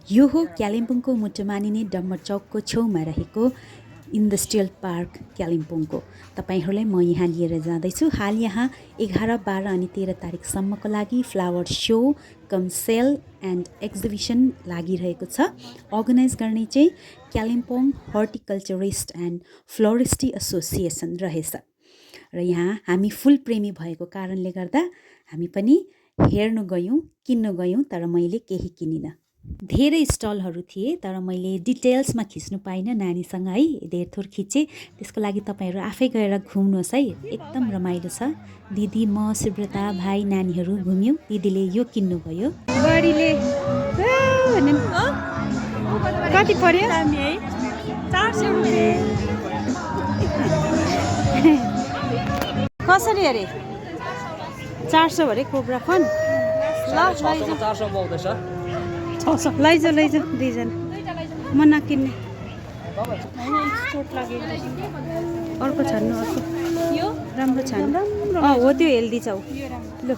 यो हो कालिम्पोङको मुटु मानिने डम्बर चौकको छेउमा रहेको इन्डस्ट्रियल पार्क कालिम्पोङको। तपाईँहरूलाई म यहाँ लिएर जाँदैछु। हाल यहाँ 11, 12 अनि 13 तारिकसम्मको लागि flower show cum sale and exhibition लागिरहेको छ। अर्गनाइज गर्ने चाहिँ Kalimpong horticulturist and florist association रहेछ। र यहाँ हामी फुल प्रेमी भएको कारणले गर्दा हामी पनि हेर्नु गयौँ, किन्नु गयौँ, तर मैले केही किनिनँ। धेरै स्टलहरू थिए, तर मैले डिटेल्समा खिच्नु पाइनँ नानीसँग है, धेरथोर खिचेँ। त्यसको लागि तपाईँहरू आफै गएर घुम्नुहोस् है, एकदम रमाइलो छ। दिदी, म, सुब्रता, भाइ, नानीहरू घुम्यौँ। दिदीले यो किन्नुभयो। बडीले कति पर्यो? 400 रुपियाँ। कसरी अरे? 400 अरे कोब्रा फन। ल लैजाऊ। 400 पाउँदैछ। लैजाऊ दुईजना। म नकिन्ने। अर्को छान्नु, अर्को यो राम्रो छान्नु। हो त्यो हेल्दी छ। ल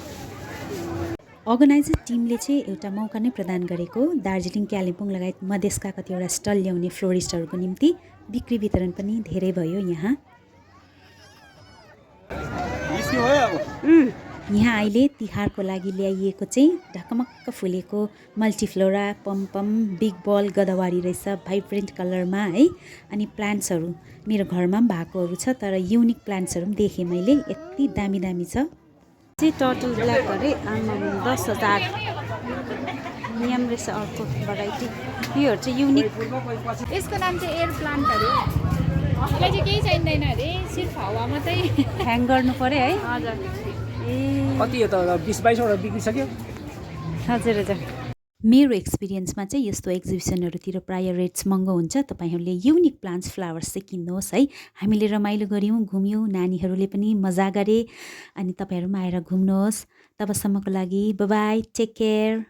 अर्गनाइजर टिमले चाहिँ एउटा मौका नै प्रदान गरेको दार्जिलिङ, कालिम्पोङ लगायत मधेसका कतिवटा स्टल ल्याउने फ्लोरिस्टहरूको निम्ति बिक्री वितरण पनि धेरै भयो यहाँ। यहाँ अहिले तिहारको लागि ल्याइएको चाहिँ ढकमक्क फुलेको मल्टिफ्लोरा, पम्पम, बिग बल गदावारी रहेछ भाइब्रेन्ट कलरमा है। अनि प्लान्ट्सहरू मेरो घरमा पनि भएकोहरू छ, तर युनिक प्लान्ट्सहरू पनि देखेँ मैले, यति दामी दामी छ। चाहिँ टर्टल ब्ल्याक अरे, 10,000। नियम रहेछ अर्को भेराइटी। योहरू चाहिँ युनिक। यसको नाम चाहिँ एयर प्लान्ट अरे। यसलाई चाहिँ केही चाहिँदैन अरे, सिर्फ हावा मात्रै ह्याङ गर्नु पर्यो है। हजुर। ए कति हो त? 20-22 वटा बिग्रिसक्यो। हजुर हजुर। मेरो एक्सपिरियन्समा चाहिँ यस्तो एक्जिबिसनहरूतिर प्राय रेट्स महँगो हुन्छ। तपाईँहरूले युनिक प्लान्ट्स, फ्लावर्स चाहिँ किन्नुहोस् है। हामीले रमाइलो गऱ्यौँ, घुम्यौँ, नानीहरूले पनि मजा गरे। अनि तपाईँहरू पनि आएर घुम्नुहोस्। तबसम्मको लागि बाई बाई, टेक केयर।